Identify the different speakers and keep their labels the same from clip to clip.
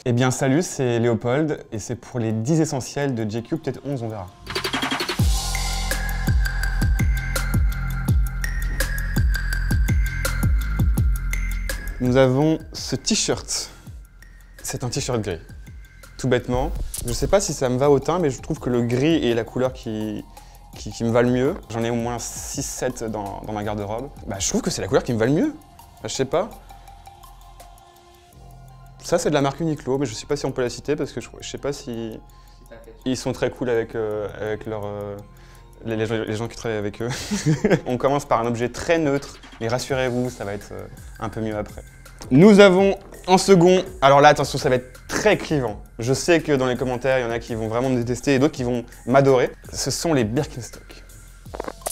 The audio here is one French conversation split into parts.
Speaker 1: Eh bien salut, c'est Léopold et c'est pour les 10 essentiels de JQ, peut-être 11, on verra. Nous avons ce t-shirt. C'est un t-shirt gris. Tout bêtement. Je sais pas si ça me va au teint, mais je trouve que le gris est la couleur qui me va le mieux. J'en ai au moins 6-7 dans ma garde-robe. Bah, je trouve que c'est la couleur qui me va le mieux. Bah, je sais pas. Ça, c'est de la marque Uniqlo, mais je sais pas si on peut la citer parce que je sais pas si ils sont très cool avec les gens qui travaillent avec eux. On commence par un objet très neutre, mais rassurez-vous, ça va être un peu mieux après. Nous avons en second, alors là attention, ça va être très clivant. Je sais que dans les commentaires, il y en a qui vont vraiment me détester et d'autres qui vont m'adorer. Ce sont les Birkenstock.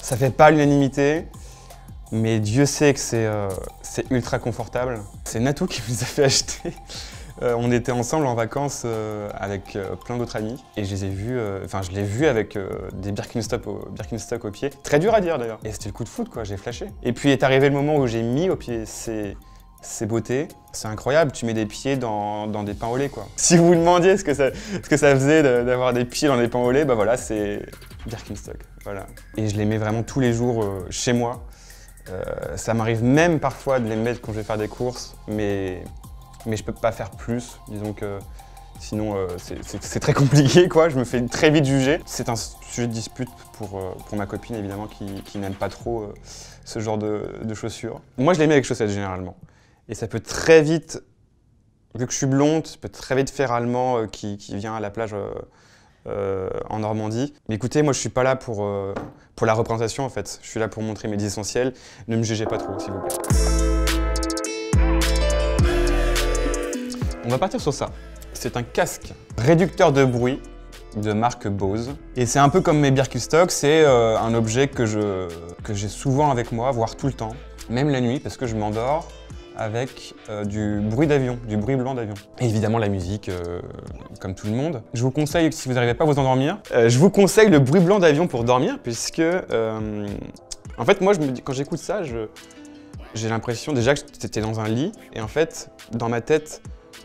Speaker 1: Ça fait pas l'unanimité, mais Dieu sait que c'est ultra confortable. C'est Natou qui me les a fait acheter. On était ensemble en vacances avec plein d'autres amis et je les ai vus, je l'ai vu avec des Birkenstock au pied. Très dur à dire d'ailleurs. Et c'était le coup de foudre quoi, j'ai flashé. Et puis est arrivé le moment où j'ai mis au pied ces beautés. C'est incroyable, tu mets des pieds dans des pains au lait quoi. Si vous vous demandiez ce que ça faisait d'avoir des pieds dans des pains au lait, bah voilà, c'est Birkenstock. Voilà. Et je les mets vraiment tous les jours chez moi. Ça m'arrive même parfois de les mettre quand je vais faire des courses, mais je peux pas faire plus, disons que sinon c'est très compliqué quoi, je me fais très vite juger. C'est un sujet de dispute pour ma copine évidemment qui n'aime pas trop ce genre de chaussures. Moi je les mets avec chaussettes généralement. Et ça peut très vite, vu que je suis blonde, ça peut très vite faire allemand qui vient à la plage en Normandie. Mais écoutez, moi je suis pas là pour la représentation en fait, je suis là pour montrer mes 10 essentiels. Ne me jugez pas trop s'il vous plaît. On va partir sur ça. C'est un casque réducteur de bruit de marque Bose. Et c'est un peu comme mes Birkenstock, c'est un objet que j'ai souvent avec moi, voire tout le temps. Même la nuit, parce que je m'endors avec du bruit d'avion, du bruit blanc d'avion. Et évidemment la musique, comme tout le monde. Je vous conseille, si vous n'arrivez pas à vous endormir, je vous conseille le bruit blanc d'avion pour dormir, puisque en fait moi quand j'écoute ça, j'ai l'impression déjà que t'es dans un lit, et en fait, dans ma tête,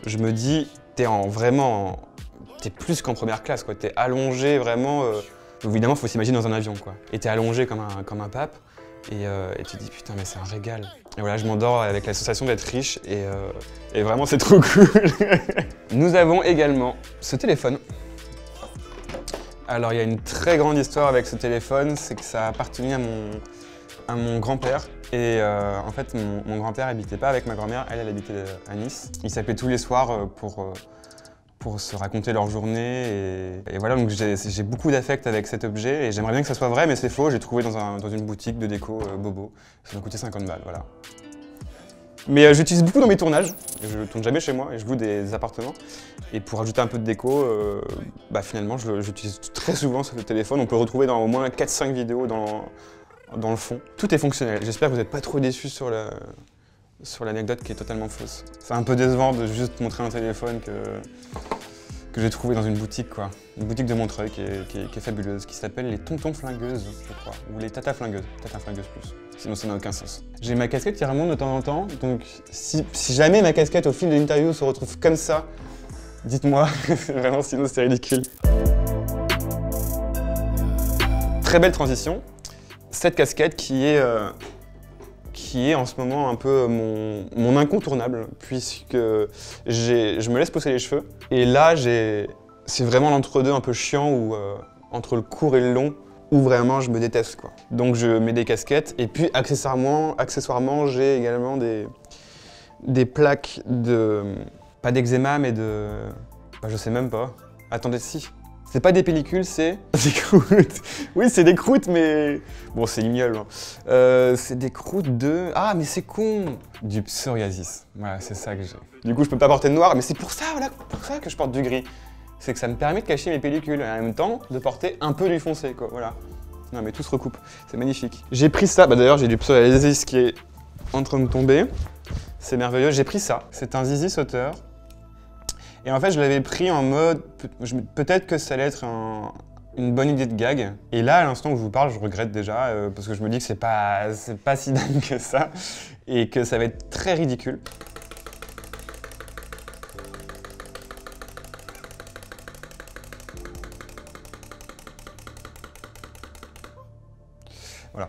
Speaker 1: je me dis, t'es plus qu'en première classe, quoi. T'es allongé vraiment. Évidemment, il faut s'imaginer dans un avion, quoi. Et t'es allongé comme un pape, et tu te dis putain, mais c'est un régal. Et voilà, je m'endors avec la sensation d'être riche, et vraiment, c'est trop cool. Nous avons également ce téléphone. Alors, il y a une très grande histoire avec ce téléphone, c'est que ça appartenait à mon grand-père. Et en fait, mon grand-père habitait pas avec ma grand-mère, elle habitait à Nice. Ils s'appelaient tous les soirs pour se raconter leur journée. Et voilà, donc j'ai beaucoup d'affect avec cet objet et j'aimerais bien que ça soit vrai, mais c'est faux. J'ai trouvé dans une boutique de déco Bobo. Ça m'a coûté 50 balles, voilà. Mais j'utilise beaucoup dans mes tournages. Je tourne jamais chez moi et je loue des appartements. Et pour ajouter un peu de déco, finalement, j'utilise très souvent ce téléphone. On peut le retrouver dans au moins 4-5 vidéos dans le fond. Tout est fonctionnel. J'espère que vous n'êtes pas trop déçus sur l'anecdote qui est totalement fausse. C'est un peu décevant de juste montrer un téléphone que j'ai trouvé dans une boutique, quoi. Une boutique de Montreuil qui est fabuleuse, qui s'appelle les Tontons Flingueuses, je crois. Ou les Tata Flingueuses. Tata Flingueuses plus. Sinon ça n'a aucun sens. J'ai ma casquette qui remonte de temps en temps, donc si jamais ma casquette au fil de l'interview se retrouve comme ça, dites-moi. Vraiment, sinon c'est ridicule. Très belle transition. Cette casquette qui est en ce moment un peu mon incontournable, puisque je me laisse pousser les cheveux. Et là, c'est vraiment l'entre-deux un peu chiant, où entre le court et le long, où vraiment je me déteste, quoi. Donc je mets des casquettes, et puis accessoirement j'ai également des plaques pas d'eczéma, mais je sais même pas. Attendez, si. C'est pas des pellicules, c'est des croûtes. Oui, c'est des croûtes, mais bon, c'est ignoble. Hein. C'est des croûtes de... Ah, mais c'est con. Du psoriasis. Voilà, c'est ça que j'ai. Du coup, je peux pas porter de noir, mais c'est pour ça, voilà, pour ça que je porte du gris. C'est que ça me permet de cacher mes pellicules et en même temps de porter un peu du foncé, quoi. Voilà. Non, mais tout se recoupe. C'est magnifique. J'ai pris ça. Bah d'ailleurs, j'ai du psoriasis qui est en train de tomber. C'est merveilleux. J'ai pris ça. C'est un zizi sauteur. Et en fait, je l'avais pris en mode, peut-être que ça allait être une bonne idée de gag. Et là, à l'instant où je vous parle, je regrette déjà, parce que je me dis que c'est pas si dingue que ça, et que ça va être très ridicule. Voilà.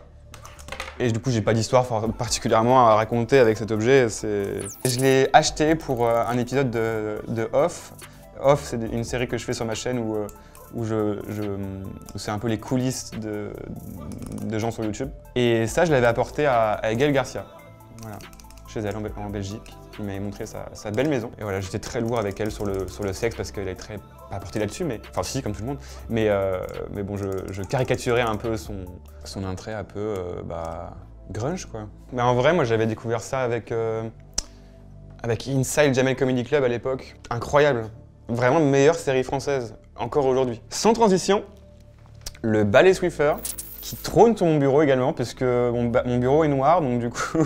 Speaker 1: Et du coup, j'ai pas d'histoire particulièrement à raconter avec cet objet. Je l'ai acheté pour un épisode de Off. Off, c'est une série que je fais sur ma chaîne où c'est un peu les coulisses de gens sur YouTube. Et ça, je l'avais apporté à Gaëlle Garcia, voilà, chez elle en Belgique. Il m'avait montré sa belle maison. Et voilà, j'étais très lourd avec elle sur le sexe parce qu'elle est très pas portée là-dessus, mais enfin si, comme tout le monde. Mais bon, je caricaturais un peu son attrait un peu grunge, quoi. Mais en vrai, moi, j'avais découvert ça avec Inside Jamel Comedy Club à l'époque. Incroyable. Vraiment meilleure série française, encore aujourd'hui. Sans transition, le balai Swiffer, qui trône sur mon bureau également, puisque mon bureau est noir, donc du coup,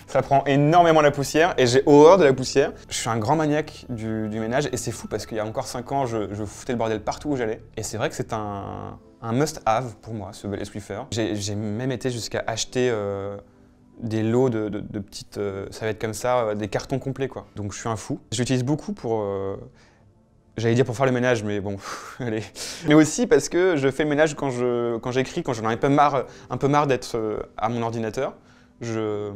Speaker 1: ça prend énormément la poussière, et j'ai horreur de la poussière. Je suis un grand maniaque du ménage, et c'est fou, parce qu'il y a encore 5 ans, je foutais le bordel partout où j'allais. Et c'est vrai que c'est un must-have pour moi, ce balai Swiffer. J'ai même été jusqu'à acheter des lots de petites serviettes comme ça, des cartons complets, quoi. Donc je suis un fou. Je l'utilise beaucoup pour... J'allais dire pour faire le ménage, mais bon, allez. Mais aussi parce que je fais le ménage quand j'écris, quand j'en ai un peu marre d'être à mon ordinateur. Je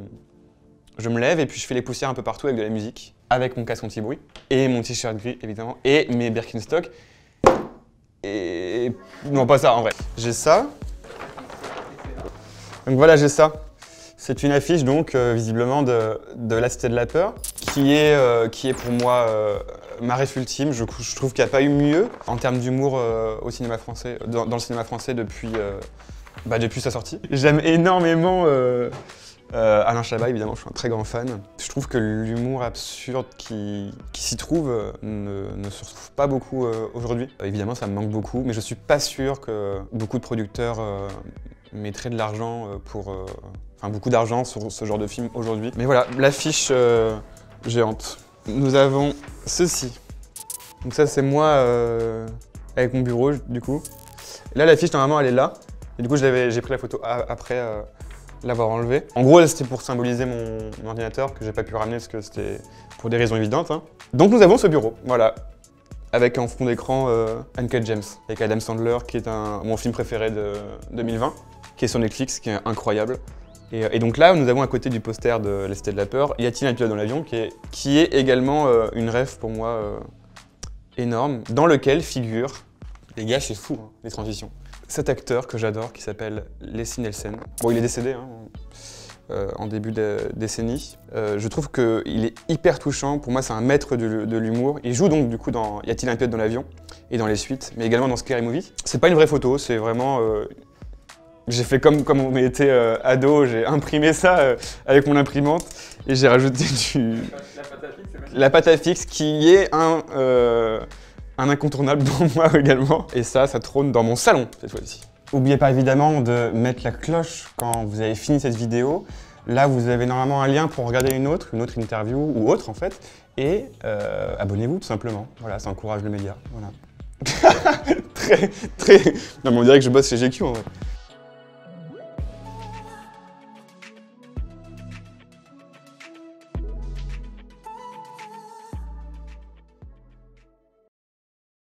Speaker 1: me lève et puis je fais les poussières un peu partout avec de la musique, avec mon casque anti-bruit, et mon t-shirt gris évidemment, et mes Birkenstock. Et... non, pas ça en vrai. J'ai ça. Donc voilà, j'ai ça. C'est une affiche donc visiblement de La Cité de la Peur, qui est pour moi ma ref ultime. Je trouve qu'il n'y a pas eu mieux en termes d'humour au cinéma français, dans le cinéma français depuis sa sortie. J'aime énormément Alain Chabat, évidemment, je suis un très grand fan. Je trouve que l'humour absurde qui s'y trouve ne se retrouve pas beaucoup aujourd'hui. Évidemment, ça me manque beaucoup, mais je suis pas sûr que beaucoup de producteurs mettraient de l'argent beaucoup d'argent sur ce genre de film aujourd'hui. Mais voilà, l'affiche géante. Nous avons ceci. Donc ça, c'est moi avec mon bureau, du coup. Et là, l'affiche, normalement, elle est là. Et du coup, j'ai pris la photo après l'avoir enlevée. En gros, c'était pour symboliser mon ordinateur que j'ai pas pu ramener parce que c'était pour des raisons évidentes. Hein. Donc nous avons ce bureau, voilà. Avec en fond d'écran Uncut Gems, avec Adam Sandler, qui est mon film préféré de 2020, qui est sur Netflix, qui est incroyable. Et donc là, nous avons à côté du poster de La Cité de la Peur, Y a-t-il un pilote dans l'avion, qui est également une ref pour moi énorme, dans lequel figure, les gars, c'est fou, hein, les transitions, cet acteur que j'adore qui s'appelle Leslie Nielsen. Bon, il est décédé en début de décennie. Je trouve qu'il est hyper touchant. Pour moi, c'est un maître de l'humour. Il joue donc du coup dans Y a-t-il un pilote dans l'avion et dans les suites, mais également dans Scary Movie. C'est pas une vraie photo, c'est vraiment... j'ai fait comme on était ado, j'ai imprimé ça avec mon imprimante et j'ai rajouté la pâte à fixe qui est un incontournable pour moi également. Et ça trône dans mon salon cette fois-ci. N'oubliez pas évidemment de mettre la cloche quand vous avez fini cette vidéo. Là, vous avez normalement un lien pour regarder une autre interview ou autre en fait. Et abonnez-vous tout simplement. Voilà, ça encourage le média. Voilà. Non mais on dirait que je bosse chez GQ en vrai.